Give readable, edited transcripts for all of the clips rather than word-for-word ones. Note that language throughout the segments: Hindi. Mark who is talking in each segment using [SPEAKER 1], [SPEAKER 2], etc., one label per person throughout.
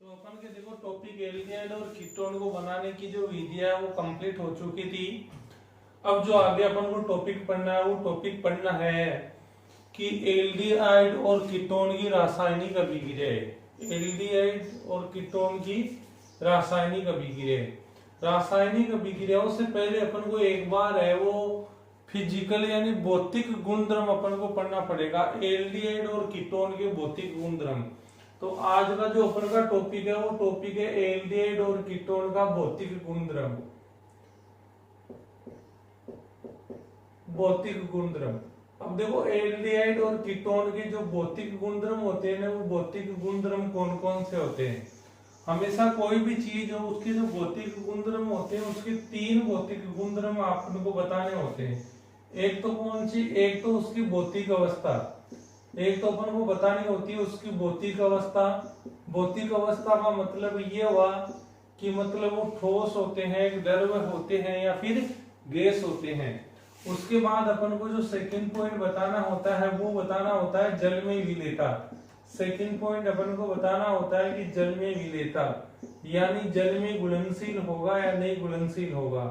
[SPEAKER 1] तो अपन के देखो टॉपिक एल्डिहाइड और कीटोन को बनाने की जो विधि है वो कंप्लीट हो चुकी थी। अब जो आगे अपन को टॉपिक पढ़ना है वो टॉपिक पढ़ना है कि एल्डिहाइड और कीटोन की रासायनिक अभिक्रिया। एल्डिहाइड और कीटोन की रासायनिक अभिक्रिया। रासायनिक अभिक्रियाओं से पहले अपन को एक बार है वो फिजिकल यानी भौतिक गुणधर्म अपन को पढ़ना पड़ेगा। एल्डिहाइड और कीटोन के भौतिक गुणधर्म। तो आज का जो अपन का टॉपिक है वो टॉपिक है एल्डिहाइड और कीटोन का भौतिक गुणधर्म। भौतिक गुणधर्म। अब देखो एल्डिहाइड और कीटोन के जो भौतिक गुणधर्म होते हैं ना, वो भौतिक गुणधर्म कौन कौन से होते हैं। हमेशा कोई भी चीज हो उसके जो भौतिक गुणधर्म होते हैं उसके तीन भौतिक गुणधर्म आपको बताने होते हैं। एक तो कौन सी, एक तो उसकी भौतिक अवस्था। एक तो अपन को बतानी होती है उसकी भौतिक अवस्था। भौतिक अवस्था का मतलब ये हुआ कि मतलब वो ठोस होते हैं, द्रव होते हैं या फिर गैस होते हैं। उसके बाद अपन को जो सेकंड पॉइंट बताना होता है वो बताना होता है जल में विलेयता। सेकंड पॉइंट अपन को बताना होता है कि जल में विलेयता यानी जल में घुलनशील होगा या नहीं घुलनशील होगा।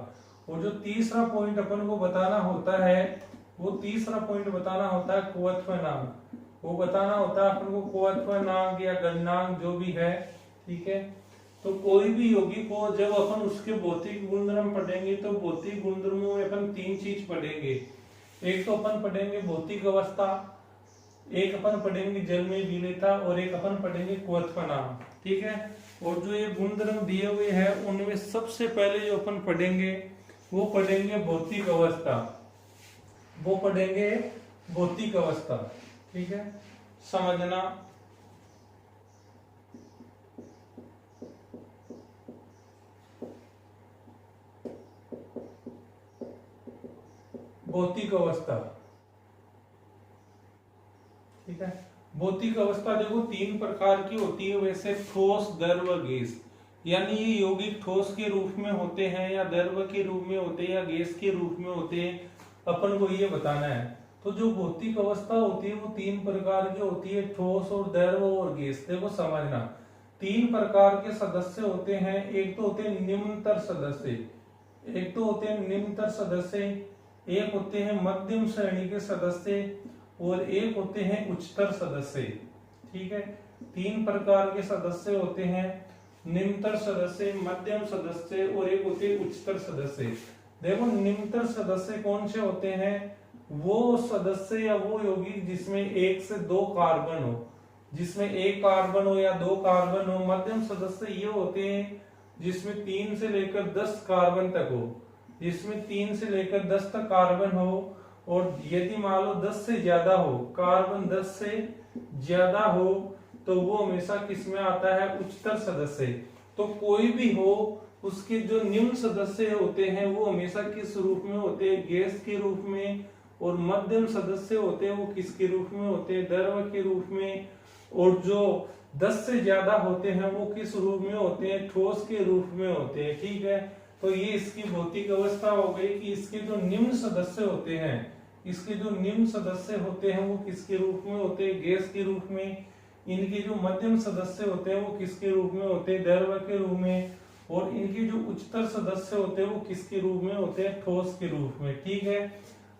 [SPEAKER 1] और जो तीसरा पॉइंट अपन को बताना होता है वो तीसरा पॉइंट बताना होता है कुवत्वनांक। वो बताना होता है अपन को कुवत्वनांक या गलनांक जो भी है, ठीक है। तो कोई भी यौगिक को जब अपन उसके भौतिक गुणधर्म पढ़ेंगे तो भौतिक गुणधर्मों में अपन तीन चीज पढ़ेंगे। एक तो अपन पढ़ेंगे भौतिक अवस्था, एक अपन पढ़ेंगे जल में विलेयता और एक अपन पढ़ेंगे कुवत्वनांक, ठीक है। और जो ये गुणधर्म दिए हुए हैं उनमें सबसे पहले जो अपन पढ़ेंगे वो पढ़ेंगे भौतिक अवस्था। वो पढ़ेंगे भौतिक अवस्था, ठीक है। समझना भौतिक अवस्था, ठीक है। भौतिक अवस्था देखो तीन प्रकार की होती है वैसे, ठोस, द्रव, गैस। यानी ये यौगिक ठोस के रूप में होते हैं या द्रव के रूप में होते हैं या गैस के रूप में होते हैं, अपन को ये बताना है। तो जो भौतिक अवस्था होती है वो तीन प्रकार की होती है, ठोस और द्रव और गैस। देखो समझना, तीन प्रकार के सदस्य होते हैं। एक तो होते हैं निम्नतर सदस्य, एक तो होते हैं निम्नतर सदस्य, एक होते हैं मध्यम श्रेणी के सदस्य और एक होते हैं उच्चतर सदस्य, ठीक है। तीन प्रकार के सदस्य होते हैं, निम्नतर सदस्य, मध्यम सदस्य और एक होते हैं उच्चतर सदस्य। देखो निम्नतर सदस्य कौन से होते हैं, वो सदस्य या वो यौगिक जिसमें एक से दो कार्बन हो, जिसमें एक कार्बन हो या दो कार्बन हो। मध्यम सदस्य ये होते हैं जिसमें 3 से लेकर 10 कार्बन तक हो, जिसमें 3 से लेकर 10 तक कार्बन हो। और यदि मान लो 10 से ज्यादा हो, कार्बन 10 से ज्यादा हो, तो वो हमेशा किस में आता है, उच्चतर सदस्य। तो कोई भी हो उसके जो निम्न सदस्य होते हैं वो हमेशा किस रूप में होते हैं, गैस के रूप में। और मध्यम सदस्य होते हैं वो किसके रूप में होते हैं, द्रव के रूप में। और जो 10 से ज्यादा होते हैं वो किस रूप में होते हैं, ठोस के रूप में होते हैं, ठीक है। तो ये इसकी भौतिक अवस्था हो गई कि इसके जो निम्न सदस्य होते हैं, इसके जो निम्न सदस्य होते हैं वो किसके रूप में होते हैं, गैस के रूप में। इनके जो मध्यम सदस्य होते हैं वो किसके रूप में होते हैं, द्रव के रूप में। और इनके जो उच्चतर सदस्य होते हैं वो किसके रूप में होते हैं, ठोस के रूप में, ठीक है।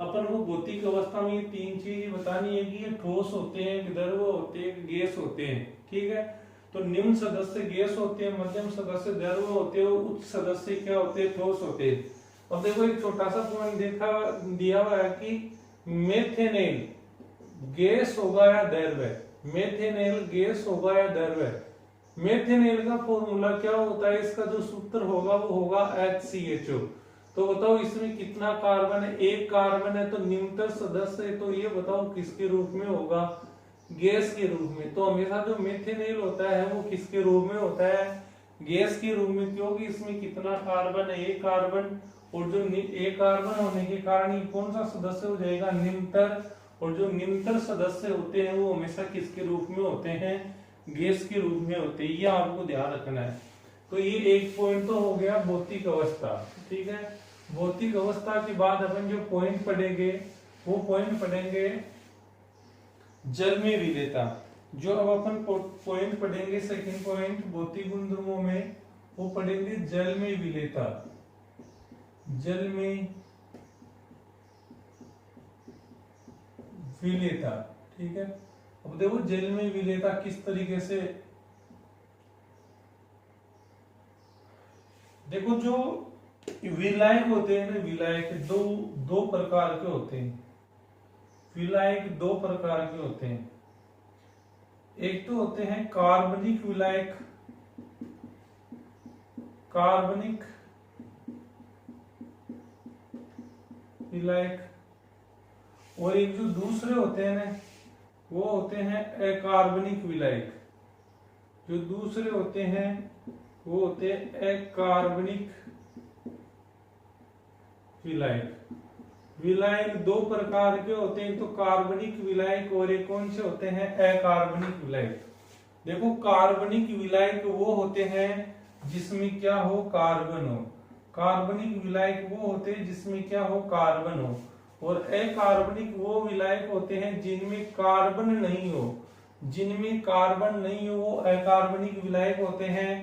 [SPEAKER 1] अपन को भौतिक अवस्था में ये तीन चीज बतानी है कि ये ठोस होते हैं, द्रव होते हैं, गैस होते हैं, ठीक है। तो निम्न सदस्य गैस होते हैं, मध्यम सदस्य द्रव होते हैं, उच्च सदस्य क्या होते हैं, ठोस होते हैं। अब देखो एक छोटा सा पॉइंट देखा दिया हुआ है कि मेथेनेल गैस होगा या द्रव है, मेथेनेल गैस होगा या द्रव है। मेथेनेल का फॉर्मूला क्या होता है, इसका जो सूत्र होगा वो होगा HCHO। तो बताओ इसमें कितना कार्बन है, एक कार्बन है। तो निम्नतर सदस्य है तो ये बताओ किसके रूप में होगा, गैस के रूप में। तो हमेशा जो मेथेनेल होता है वो किसके रूप में होता है, गैस के रूप में, क्योंकि इसमें कितना कार्बन है, एक कार्बन। और जो एक कार्बन होने के कारण ये कौन सा सदस्य हो जाएगा, निम्नतर। और जो निम्नतर सदस्य होते हैं वो हमेशा किसके रूप में होते हैं, गैस के रूप में होते हैं। ये आपको ध्यान रखना है। तो ये एक पॉइंट तो हो गया भौतिक अवस्था, ठीक है। भौतिक अवस्था के बाद अपन जो पॉइंट पढ़ेंगे वो पॉइंट पढ़ेंगे जल में विलेयता। जो अब अपन पॉइंट पढ़ेंगे, सेकंड पॉइंट भौतिक गुणधर्मों में, वो पढ़ेंगे जल में विलेयता। जल में विलेयता, ठीक है। अब देखो जल में विलेयता किस तरीके से, देखो जो विलायक होते हैं ना, विलायक दो प्रकार के होते हैं। विलायक दो प्रकार के होते हैं। एक तो होते हैं कार्बनिक विलायक, कार्बनिक विलायक, और एक जो दूसरे होते हैं ना, वो होते हैं अकार्बनिक विलायक। जो दूसरे होते हैं वो होते हैं अकार्बनिक विलायक। विलायक दो प्रकार के होते हैं, तो कार्बनिक विलायक और एक कौन से होते हैं, अकार्बनिक विलायक। देखो कार्बनिक विलायक वो होते हैं जिसमें क्या हो, कार्बन हो। कार्बनिक विलायक वो होते हैं जिसमें क्या हो, कार्बन हो। और अकार्बनिक वो विलायक होते हैं जिनमें कार्बन नहीं हो। जिनमें कार्बन नहीं हो वो अकार्बनिक विलायक होते हैं।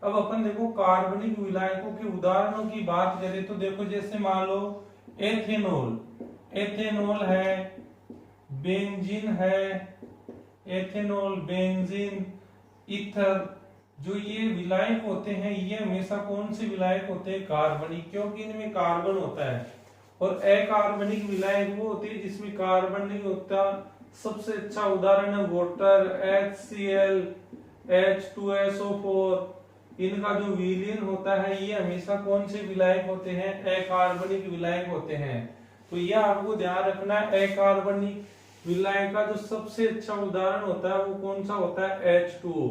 [SPEAKER 1] अब अपन देखो कार्बनिक विलायकों के उदाहरणों की बात करें तो देखो, जैसे मान लो एथेनॉल, एथेनॉल है, बेंजीन है, एथेनॉल, बेंजीन, ईथर, जो ये विलायक होते हैं ये हमेशा कौन से विलायक होते हैं, कार्बनिक, क्योंकि इनमें कार्बन होता है। और अकार्बनिक विलायक वो होते हैं जिसमें कार्बन नहीं होता। सबसे अच्छा उदाहरण है वाटर, HCl, H2SO4। इनका जो विलयन होता है ये हमेशा कौन से विलायक होते हैं, अकार्बनिक विलायक होते हैं। तो यह आपको ध्यान रखना है, अकार्बनिक विलायक का जो सबसे अच्छा उदाहरण होता है वो कौन सा होता है, H2O,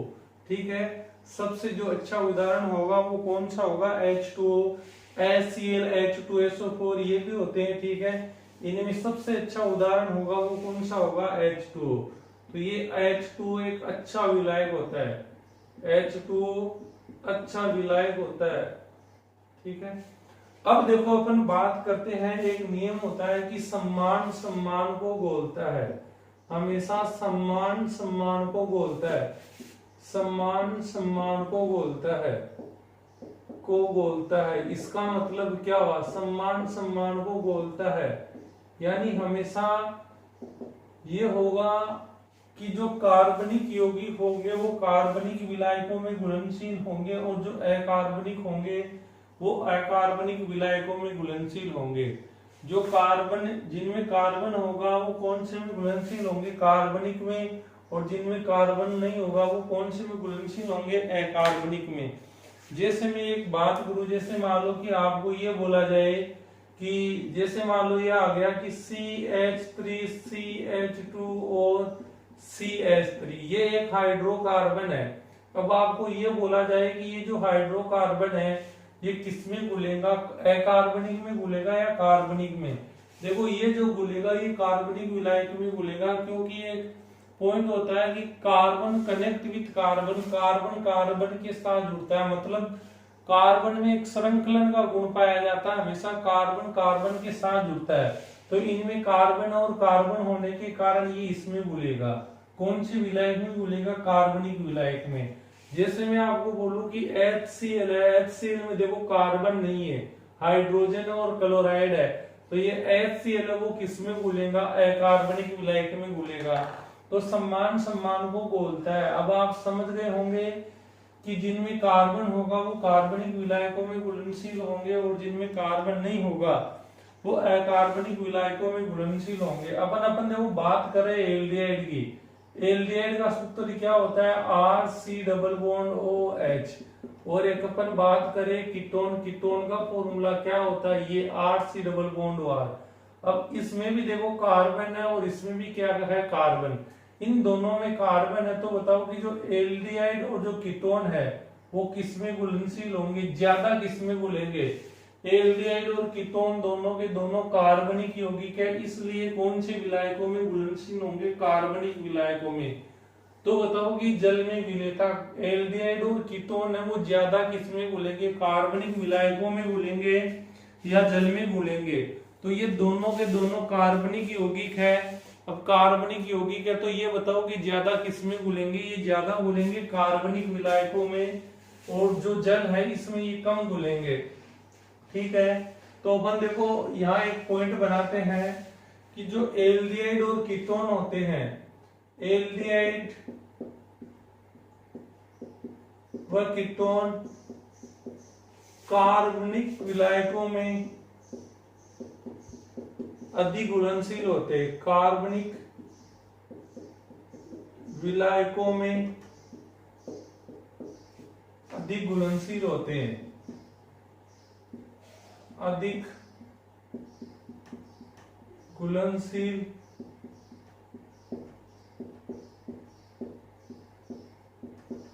[SPEAKER 1] ठीक है। सबसे जो अच्छा उदाहरण होगा वो कौन सा होगा, H2O, HCl, H2SO4 ये भी होते हैं, ठीक है। इनमें सबसे अच्छा उदाहरण होगा वो कौन सा होगा, H2O। तो ये H2O एक अच्छा विलायक होता है, H2O अच्छा विलायक होता है, ठीक है। अब देखो अपन बात करते हैं, एक नियम होता है कि सम्मान सम्मान को घोलता है। हमेशा सम्मान सम्मान को घोलता है, सम्मान सम्मान को घोलता है, को घोलता है। इसका मतलब क्या हुआ, सम्मान सम्मान को घोलता है, यानी हमेशा ये होगा कि जो कार्बनिक यौगिक होंगे वो कार्बनिक विलायकों में घुलनशील होंगे, और जो अकार्बनिक होंगे वो अकार्बनिक विलायकों में घुलनशील होंगे। जो कार्बन, जिनमें कार्बन होगा वो कौन से में घुलनशील होंगे, कार्बनिक में, और जिनमें कार्बन नहीं होगा वो कौन से में घुलनशील होंगे, अकार्बनिक में। जैसे मैं एक बात करूं, जैसे मान लो कि आपको ये बोला जाए कि जैसे मान लो ये आ गया कि CH3, CH2 और CH3, ये एक हाइड्रोकार्बन है। अब आपको ये बोला जाए कि ये जो हाइड्रोकार्बन है ये किसमें घुलेगा, अकार्बनिक में घुलेगा या कार्बनिक में। देखो ये जो घुलेगा ये कार्बनिक विलायक में घुलेगा, क्योंकि एक पॉइंट होता है कि carbon connect with carbon, carbon carbon के साथ जुड़ता है। मतलब कार्बन में एक श्रृंखलन का गुण पाया जाता है, हमेशा कार्बन कार्बन के साथ जुड़ता है। तो इनमें कार्बन और कार्बन होने के कारण ये इसमें घुलेगा। कौन सी विलायक में घुलेगा, कार्बनिक विलायक में। जैसे मैं आपको बोलूं कि HCl है, HCl में देखो कार्बन नहीं है, हाइड्रोजन और क्लोराइड है, तो ये HCl है वो किसमें घुलेगा, अकार्बनिक विलायक में घुलेगा। तो सम्मान सम्मान को घोलता है। अब आप समझ गए होंगे कि जिनमें कार्बन होगा वो कार्बनिक विलायकों में घुलनशील होंगे, और जिनमें कार्बन नहीं होगा वो अकार्बनिक विलायकों में घुलनशील होंगे। अपन देखो बात करें एल्डिहाइड की, एल्डिहाइड का सूत्र क्या होता है, RC≡OH। और एक अपन बात करें कीटोन, कीटोन का फॉर्मूला क्या होता है, ये RC≡R। अब इसमें भी देखो कार्बन है और इसमें भी क्या है, कार्बन। इन दोनों में कार्बन है, तो बताओ कि जो एल्डिहाइड और जो कीटोन है वो किसमें घुलनशील होंगे, ज्यादा किसमें घुलेंगे, एल्डिहाइड और कीटोन दोनों के दोनों कार्बनिक यौगिक है, इसलिए कौन से विलायकों में घुलनशील होंगे, कार्बनिक विलायकों में। तो बताओ कि जल में विलेयता, एल्डिहाइड और कीटोन है वो ज्यादा किसमें घुलेंगे, कार्बनिक विलायकों में घुलेंगे या जल में घुलेंगे। तो ये दोनों के दोनों कार्बनिक यौगिक है, अब कार्बनिक यौगिक है तो ये बताओ कि ज्यादा किसमें घुलेंगे, ये ज्यादा घुलेंगे कार्बनिक विलायकों में, और जो जल है इसमें ये कम घुलेंगे। ठीक है, तो अपन देखो यहाँ एक पॉइंट बनाते हैं कि जो एल्डिहाइड और कीटोन होते हैं, एल्डिहाइड व कीटोन कार्बनिक विलायकों में अधिक घुलनशील होते हैं। कार्बनिक विलायकों में अधिक घुलनशील होते हैं, अधिक घुलनशील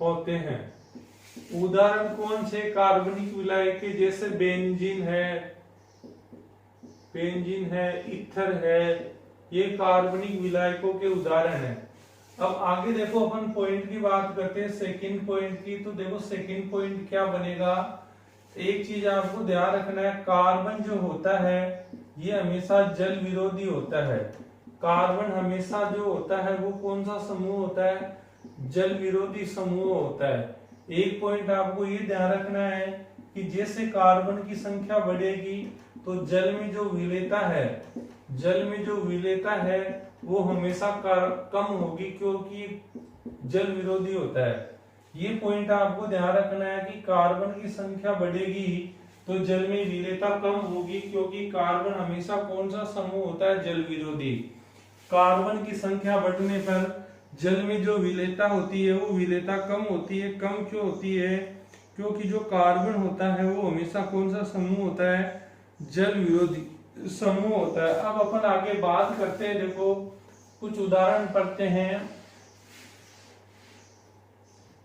[SPEAKER 1] होते हैं। उदाहरण कौन से कार्बनिक विलायक के, जैसे बेंजीन है, बेंजीन है, ईथर है, ये कार्बनिक विलायकों के उदाहरण हैं। अब आगे देखो अपन पॉइंट की बात करते हैं, सेकंड पॉइंट की। तो देखो सेकंड पॉइंट क्या बनेगा, एक चीज आपको ध्यान रखना है, कार्बन जो होता है ये हमेशा जल विरोधी होता है। कार्बन हमेशा जो होता है वो कौन सा समूह होता है, जल विरोधी समूह होता है। एक पॉइंट आपको ये ध्यान रखना है कि जैसे कार्बन की संख्या बढ़ेगी तो जल में जो विलेयता है, जल में जो विलेयता है वो हमेशा कम होगी, क्योंकि जल विरोधी होता है। ये पॉइंट आपको ध्यान रखना है कि कार्बन की संख्या बढ़ेगी तो जल में विलेयता कम होगी, क्योंकि कार्बन हमेशा कौन सा समूह होता है, जल विरोधी। कार्बन की संख्या बढ़ने पर जल में जो विलेयता होती है वो विलेयता कम होती है। कम क्यों होती है, क्योंकि जो कार्बन होता है वो हमेशा कौन सा समूह होता है, जल विरोधी समूह होता है। अब अपन आगे बात करते हैं, देखो कुछ उदाहरण पढ़ते हैं।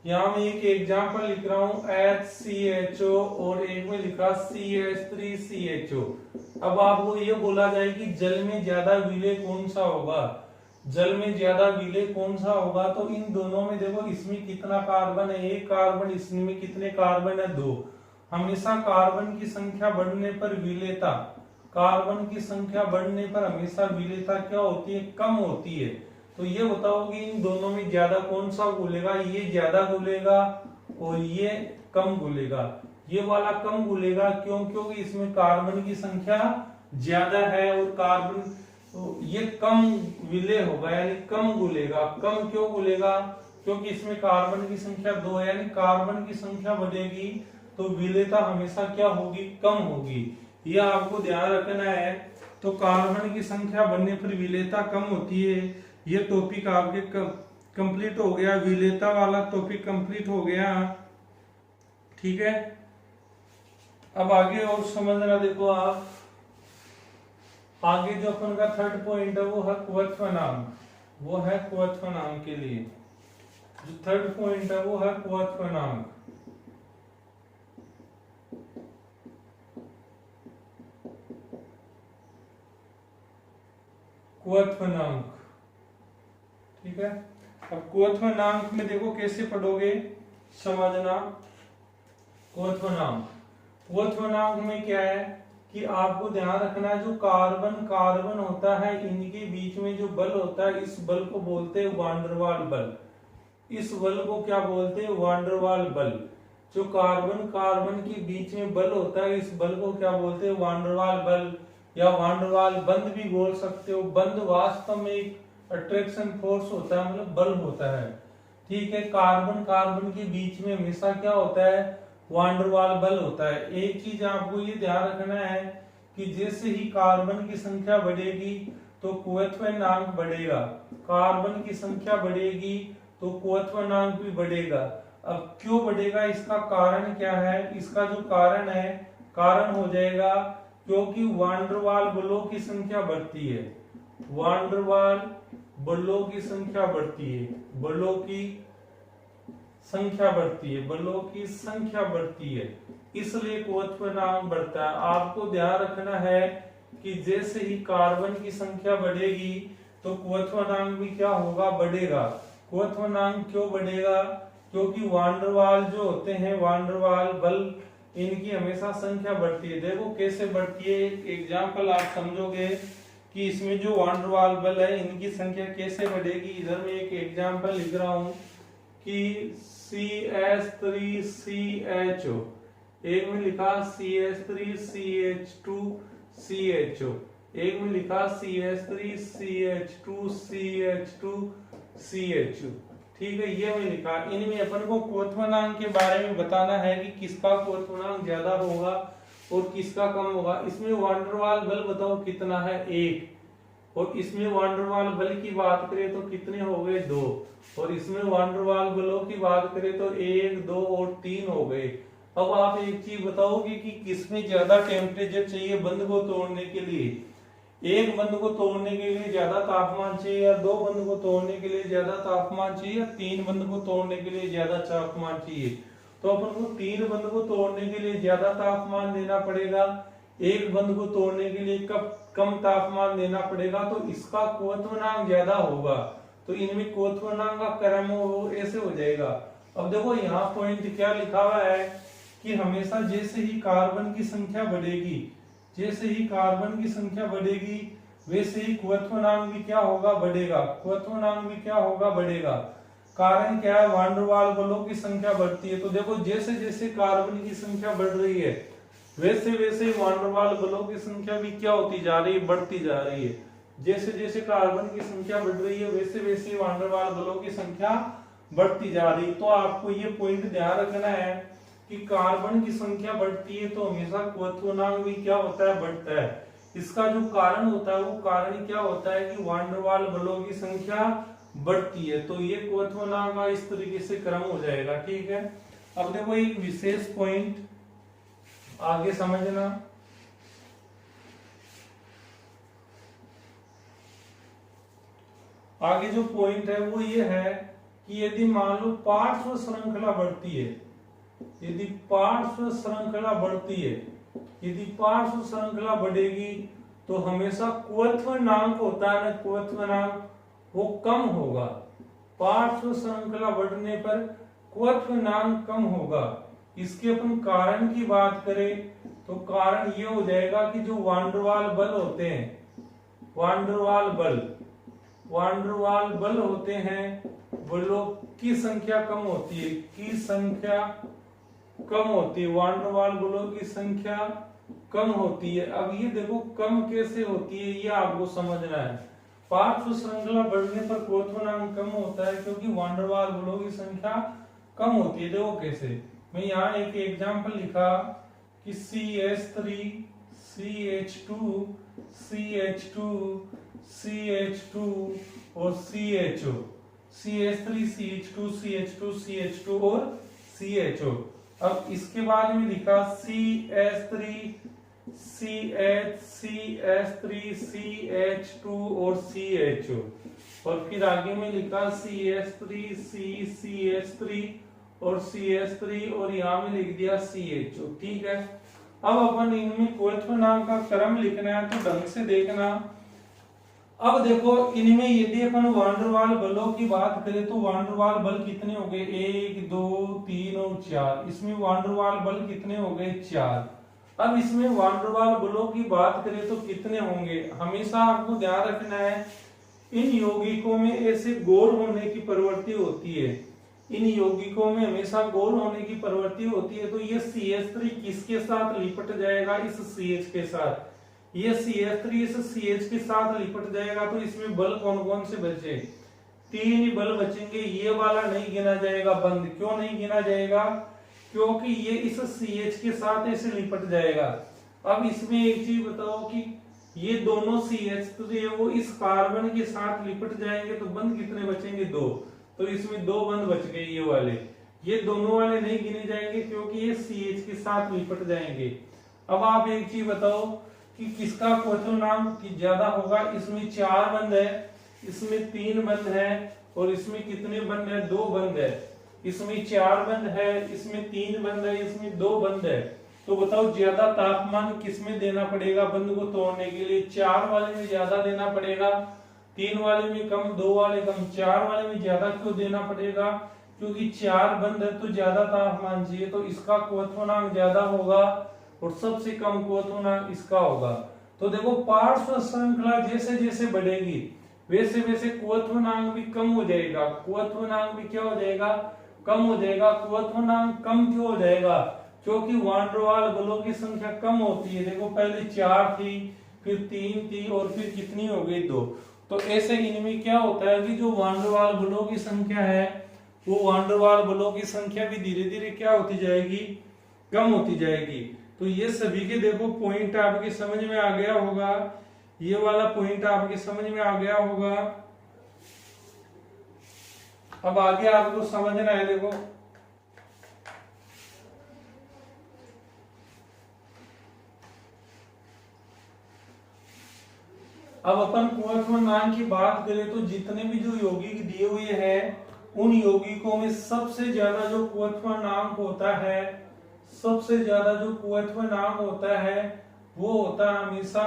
[SPEAKER 1] यहां मैं एक एग्जांपल लिख रहा हूं, HCHO और एक में लिखा CH3CHO। अब आपको ये बोला जाए कि जल में ज्यादा विलेय कौन सा होगा, जल में ज्यादा विलेय कौन सा होगा, तो इन दोनों में देखो इसमें कितना कार्बन है, एक कार्बन, इसमें कितने कार्बन है, 2। हमेशा कार्बन की संख्या बढ़ने पर विलेयता, कार्बन की संख्या बढ़ने पर हमेशा विलेयता क्या होती है, कम होती है। तो ये बताओ कि इन दोनों में ज्यादा कौन सा घुलेगा, ये ज्यादा घुलेगा और ये कम घुलेगा। ये वाला कम घुलेगा, क्यों, क्योंकि इसमें कार्बन की संख्या ज्यादा है और कार्बन, तो ये कम विलेय होगा यानी कम घुलेगा। कम क्यों घुलेगा, क्योंकि इसमें कार्बन की संख्या 2 है, यानी कार्बन की संख्या बढ़ेगी तो विलेयता हमेशा क्या होगी, कम होगी। यह आपको ध्यान रखना है। तो कार्बन की संख्या बढ़ने पर विलेयता कम होती है। ये टॉपिक आपके कंप्लीट हो गया, विलेयता वाला टॉपिक कंप्लीट हो गया। ठीक है, अब आगे और समझना। देखो आप आगे जो अपन का थर्ड पॉइंट है वो है क्वथनांक, वो है क्वथनांक के लिए जो थर्ड पॉइंट है वो है क्वथनांक। क्वथनांक, ठीक है। अब क्वथनांक में देखो कैसे पढ़ोगे, समझना। क्वथनांक में क्या है कि आपको ध्यान रखना है, जो कार्बन कार्बन होता है इनके बीच में जो बल होता है, इस बल को बोलते हैं वांडरवाल बल। इस बल को क्या बोलते हैं, वांडरवाल बल। जो कार्बन कार्बन के बीच में बल होता है, इस बल को क्या बोलते हैं, वांडरवाल बल, या वांडरवाल बंध भी बोल सकते हो। बंध वास्तव में एक अट्रैक्शन फोर्स होता है, मतलब बल होता है। ठीक है, कार्बन कार्बन के बीच में हमेशा क्या होता है, वांडरवाल बल होता है। एक चीज आपको ये ध्यान रखना है कि जैसे ही कार्बन की संख्या बढ़ेगी तो क्वथनांक बढ़ेगा, कार्बन की संख्या बढ़ेगी तो क्वथनांक भी बढ़ेगा। अब क्यों बढ़ेगा, इसका कारण क्या है, इसका जो कारण है, कारण हो जाएगा क्योंकि वांडरवाल बलों की संख्या बढ़ती है, वांडरवाल बलों की संख्या बढ़ती है, बलों की संख्या बढ़ती है, बलों की संख्या बढ़ती है, इसलिए क्वथनांक बढ़ता है। आपको ध्यान रखना है कि जैसे ही कार्बन की संख्या बढ़ेगी तो क्वथनांक भी क्या होगा, बढ़ेगा। क्वथनांक क्यों बढ़ेगा, क्योंकि वांडरवाल जो होते हैं, वांडरवाल बल, इनकी हमेशा संख्या बढ़ती है। देखो कैसे बढ़ती है, एक एग्जाम्पल आप समझोगे। कि इसमें जो वान डेर वाल बल है इनकी संख्या कैसे बढ़ेगी। इधर मैं एक एग्जांपल लिख रहा हूं कि CH3CHO, एक में लिखा CH3CH2CHO, एक में लिखा CH3CH2CH2CHO। ठीक है, ये में लिखा। इनमें अपन को क्वोथनांक के बारे में बताना है कि किसका क्वोथनांक ज्यादा होगा और किसका कम होगा। इसमें वान डेर वाल बल बताओ कितना है, 1, और इसमें वान डेर वाल बल की बात करें तो कितने हो गए, 2, और इसमें वान डेर वाल बलों की बात करें तो 1, 2 और 3 हो गए। अब आप एक चीज बताओगे कि किसमें ज्यादा टेम्परेचर चाहिए बंध को तोड़ने के लिए। एक बंध को तोड़ने के लिए ज्यादा तापमान चाहिए, या 2 बंध को तोड़ने के लिए ज्यादा तापमान चाहिए, या 3 बंध को तोड़ने के लिए ज्यादा तापमान चाहिए। तो अपन को 3 बंध को तोड़ने के लिए ज्यादा तापमान देना पड़ेगा, 1 बंध को तोड़ने के लिए कम तापमान देना पड़ेगा, तो इसका क्वोथनांक ज्यादा होगा। तो इनमें क्वोथनांक का क्रम वो ऐसे हो जाएगा। अब देखो यहाँ पॉइंट क्या लिखा हुआ है कि हमेशा जैसे ही कार्बन की संख्या बढ़ेगी, जैसे ही कार्बन की संख्या बढ़ेगी वैसे ही क्वोथनांक भी क्या होगा, बढ़ेगा। क्वोथनांक भी क्या होगा, बढ़ेगा। कारण क्या है, वान डेर वाल बलों की संख्या बढ़ती है। तो देखो जैसे जैसे कार्बन की संख्या बढ़ रही है वैसे वैसे वान डेर वाल बलों की संख्या भी क्या होती जा रही है, बढ़ती जा रही है। जैसे जैसे कार्बन की संख्या बढ़ रही है वैसे वैसे वान डेर वाल बलों की संख्या बढ़ती जा रही है। तो आपको ये पॉइंट ध्यान रखना है कि कार्बन की संख्या बढ़ती है तो हमेशा क्वोथनांक भी क्या होता है, बढ़ता है। इसका जो कारण होता है वो कारण क्या होता है कि वान डेर वाल बलों की संख्या बढ़ती है। तो ये क्वोथनांक का इस तरीके से क्रम हो जाएगा। ठीक है, अब देखो एक विशेष पॉइंट आगे समझना। आगे जो पॉइंट है वो ये है कि यदि मान लो पार्श्व श्रृंखला बढ़ती है, यदि पार्श्व श्रृंखला बढ़ती है, यदि पार्श्व श्रृंखला बढ़ेगी तो हमेशा क्वोथनांक होता है ना, क्वोथनांक वो कम होगा। पार्श्व श्रृंखला बढ़ने पर क्वोथनांक कम होगा। इसके अपन कारण की बात करें तो कारण ये हो जाएगा कि जो वान डेर वाल बल होते हैं, वान डेर वाल बल होते हैं, बलों की संख्या कम होती है, की संख्या कम होती है, वान डेर वाल बलों की संख्या कम होती है। अब ये देखो कम कैसे होती है ये आपको समझना है। पार्श्व श्रृंखला बढ़ने पर क्वोथनांक कम होता है क्योंकि वान डेर वाल बलों की संख्या कम होती है। देखो कैसे, मैं यहाँ एक एग्जांपल लिखा कि CH3CH2CH2CH2 और CHO, CH3CH2CH2CH2 और CHO। अब इसके बाद में लिखा CH3CH3CH2 और CHO, और फिर आगे में लिखा CH3CH3 और CH3 और यहाँ में लिख दिया CHO। ठीक है, अब अपन इनमें क्वोथनांक का क्रम लिखना है तो ढंग से देखना। अब देखो इनमें यदि अपन वान डेर वाल बलों की बात करें तो वान डेर वाल बल कितने हो गए, 1, 2, 3 और 4। इसमें वान डेर वाल बल कितने हो गए, 4। अब इसमें वान डेर वाल बलों की बात करें तो कितने होंगे। हमेशा आपको ध्यान रखना है इन यौगिकों में ऐसे गोल होने की प्रवृत्ति होती है, इन यौगिकों में हमेशा गोल होने की प्रवृत्ति होती है। तो ये CH3 किसके साथ लिपट जाएगा, इस CH के साथ। ये CH3 इस CH के साथ लिपट जाएगा तो इसमें बल कौन कौन से बचे, 3 ही बल बचेंगे। ये वाला नहीं गिना जाएगा बंद। क्यों नहीं गिना जाएगा, क्योंकि ये इस CH के साथ ऐसे लिपट जाएगा। अब इसमें एक चीज बताओ कि ये दोनों CH तो ये वो इस कार्बन के साथ लिपट जाएंगे तो बंद कितने बचेंगे, 2। तो इसमें 2 बंद बच गए ये वाले। ये दोनों वाले नहीं गिने जाएंगे क्योंकि ये CH के साथ लिपट जाएंगे। अब आप एक चीज बताओ कि किसका क्वोथनांक ज्यादा होगा। इसमें 4 बंद है, इसमें 3 बंद है, और इसमें कितने बंद है, 2 बंद है। इसमें 4 बंद है, इसमें 3 बंद है, इसमें 2 बंद है। तो बताओ ज्यादा तापमान किसमें देना पड़ेगा बंद को तोड़ने के लिए, 4 वाले में ज्यादा देना पड़ेगा, 3 वाले में कम, 2 वाले कम। 4 वाले में ज्यादा क्यों देना पड़ेगा, क्योंकि 4 बंद है तो ज्यादा तापमान चाहिए, तो इसका क्वोथनांक ज्यादा होगा और सबसे कम क्वोथनांक इसका होगा। तो तो देखो पार्श्व श्रृंखला जैसे जैसे बढ़ेगी वैसे वैसे कुवत्वनांक भी कम हो जाएगा। कुवत्वनांक भी क्या हो जाएगा, कम हो जाएगा। कुवत्वनांक कम क्यों हो जाएगा, क्योंकि वान डेर वाल बलों की संख्या कम होती है। देखो पहले 4 थी, फिर 3 थी, और फिर कितनी हो गई 2। तो ऐसे इनमें क्या होता है कि जो वान डेर वाल बलों की संख्या है वो वान डेर वाल बलों की संख्या भी धीरे धीरे क्या होती जाएगी, कम होती जाएगी। तो ये सभी के देखो पॉइंट आपके समझ में आ गया होगा, ये वाला पॉइंट आपके समझ में आ गया होगा। अब आगे आपको समझना है, देखो अब अपन कुवत्वनांक की बात करें तो जितने भी जो यौगिक दिए हुए हैं उन यौगिकों में सबसे ज्यादा जो कुवत्वनांक होता है, सबसे ज्यादा जो कुवत्वनांक होता है वो होता है हमेशा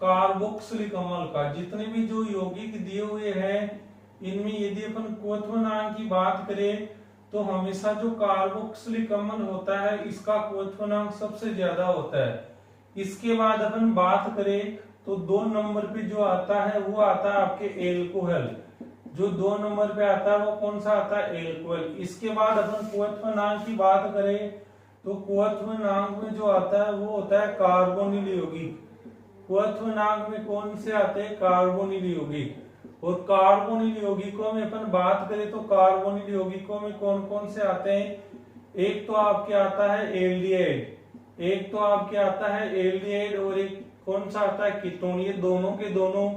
[SPEAKER 1] कार्बोक्सिलिक अम्ल का। जितने भी जो यौगिक दिए हुए हैं इनमें यदि अपन कुवत्वनांक की बात करें तो हमेशा जो कार्बोक्सिलिक अम्ल होता है इसका कुवत्वनांक सबसे ज्यादा होता है। इसके बाद अपन बात करें तो 2 नंबर पे जो आता है वो आता है आपके एल्कोहल। जो 2 नंबर पे आता है वो कौन सा आता है, एल्कोहल। इसके बाद अपन कुवत्वनांक की बात करें तो कुवत्वनांक में जो आता है वो होता है कार्बोनिल यौगिक। कुवत्वनांक में कौन से आते हैं, कार्बोनिल यौगिक। और कार्बोनिल यौगिकों में अपन बात करें तो कार्बोनिल यौगिकों में कौन कौन से आते हैं, एक तो आपके आता है एल्डिहाइड, एक तो आपके आता है एल्डिहाइड, और एक कौन सा आता है, कीटोन। ये दोनों के दोनों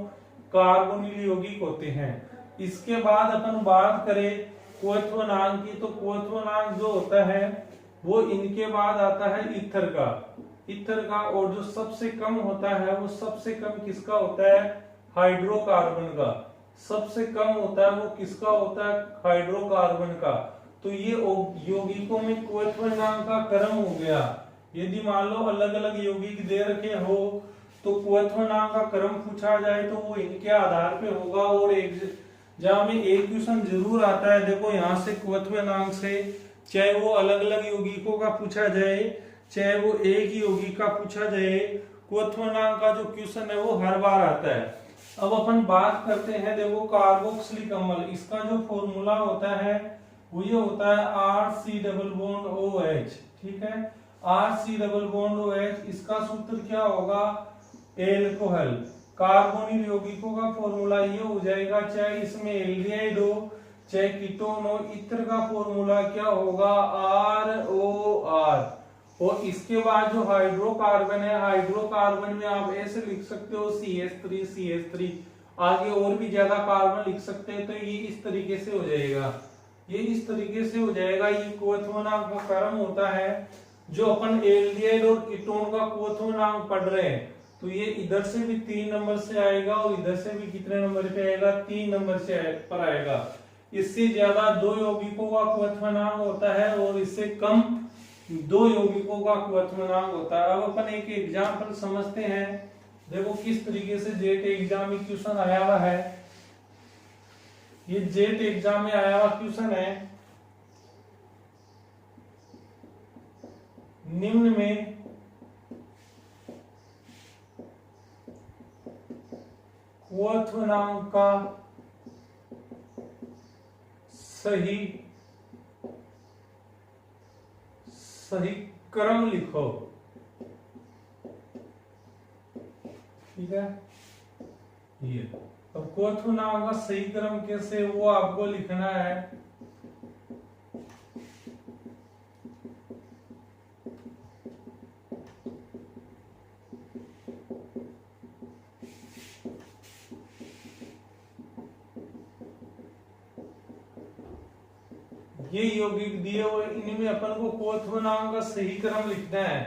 [SPEAKER 1] कार्बोनिल यौगिक होते हैं। इसके बाद अपन बात करें कुवत्वनांक की तो कुवत्वनांक जो होता है वो इनके बाद आता है ईथर का, ईथर का। और जो सबसे कम होता है वो सबसे कम किसका होता है, हाइड्रोकार्बन का। सबसे कम होता है वो किसका होता है, हाइड्रोकार्बन का। तो ये यौगिकों में कुवत्वनांक का क्रम हो गया। यदि मान लो अलग अलग यौगिक दे रखे हो तो कुवत्वनांक का क्रम पूछा जाए तो वो इनके आधार पे होगा। और एग्जाम में एक क्वेश्चन जरूर आता है, देखो यहाँ से कुवत्वनांक से, चाहे वो अलग अलग यौगिकों का पूछा जाए चाहे वो एक ही यौगिक का पूछा जाए, कुवत्वनांक का जो क्वेश्चन है वो हर बार आता है। अब अपन बात करते हैं, देखो कार्बोक्सिलिक अम्ल, इसका जो फॉर्मूला होता है वो ये होता है RC≡OH। ठीक है, RC≡OH। इसका सूत्र क्या होगा, एल्कोहल। कार्बोनिल यौगिकों का फॉर्मूला ये हो जाएगा, चाहे इसमें एल्डिहाइड हो चाहे कीटोन हो, ईथर का फॉर्मूला क्या होगा, ROR। और इसके बाद जो हाइड्रोकार्बन है, हाइड्रोकार्बन में आप ऐसे लिख सकते हो CH3। आगे और भी ज्यादा कार्बन लिख सकते हैं, तो ये इस तरीके से हो जाएगा, ये इस तरीके से हो जाएगा। ये कुवत्वनांक का क्रम होता है। जो अपन एल्डिहाइड और कीटोन का कुवत्वनांक पढ़ रहे हैं तो ये इधर से भी 3 नंबर से आएगा और इधर से भी कितने नंबर पे आएगा, 3 नंबर से पर आएगा। इससे ज्यादा 2 यौगिकों का कुवत्वनांक होता है और इससे कम 2 यौगिकों का कुवत्वनांक होता है। अब अपन एक एग्जाम्पल समझते हैं, देखो किस तरीके से जेट एग्जाम में क्वेश्चन आया हुआ है। ये जेट एग्जाम में आया हुआ क्वेश्चन है, निम्न में कुवत्वनांक का सही क्रम लिखो। ठीक है, ये अब कुवत्वनांक का सही क्रम कैसे वो आपको लिखना है। ये यौगिक दिए हुए इनमें अपन को कुवत्वनांक का सही क्रम लिखना है।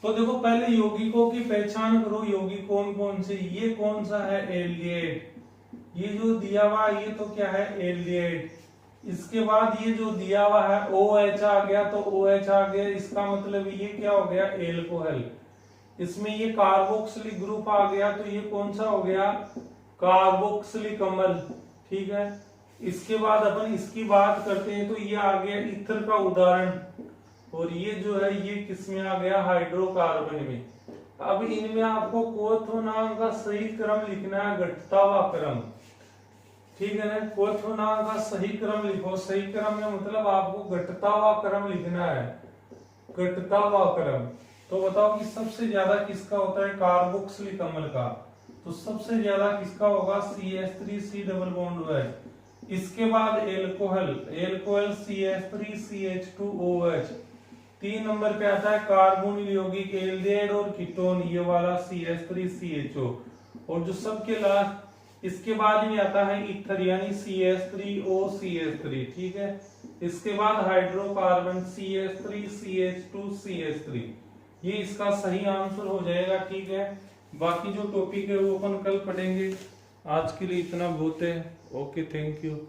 [SPEAKER 1] तो देखो पहले यौगिकों की पहचान करो, यौगिक कौन कौन से। ये कौन सा है, एल्डिहाइड। ये जो दिया हुआ ये तो क्या है, एल्डिहाइड। इसके बाद ये जो दिया हुआ है OH आ गया, तो OH आ गया, इसका मतलब ये क्या हो गया, एल्कोहल। इसमें ये कार्बोक्सिलिक ग्रुप आ गया, तो ये कौन सा हो गया, कार्बोक्सिलिक अम्ल। ठीक है, इसके बाद अपन इसकी बात करते हैं तो ये आ गया ईथर का उदाहरण, और ये जो है ये किसमें आ गया, हाइड्रोकार्बन में। अब इनमें आपको क्वोथोनांक का सही क्रम लिखना है, घटता हुआ क्रम, ठीक है ना। क्वोथोनांक का सही क्रम लिखो। सही क्रम में मतलब आपको घटता हुआ क्रम लिखना है, घटता हुआ क्रम। तो बताओ कि सबसे ज्यादा किसका होता है, कार्बोक्सिलिक अम्ल का। तो सबसे ज्यादा किसका होगा, CH3 डबल बॉन्ड OH। इसके बाद एल्कोहल, एल्कोहल CH3CH2OH। 3 नंबर पे आता है कार्बन यौगिक एल्डिहाइड और कीटोन, ये वाला CH3CHO। और जो सबके लास्ट इसके बाद में आता है ईथर यानी CH3OCH3, ठीक है। इसके बाद हाइड्रोकार्बन CH3CH2CH3। ये इसका सही आंसर हो जाएगा, ठीक है। बाकी जो टॉपिक है वो अपन कल पढ़ेंगे। आज के लिए इतना बहुत है। Okay, thank you.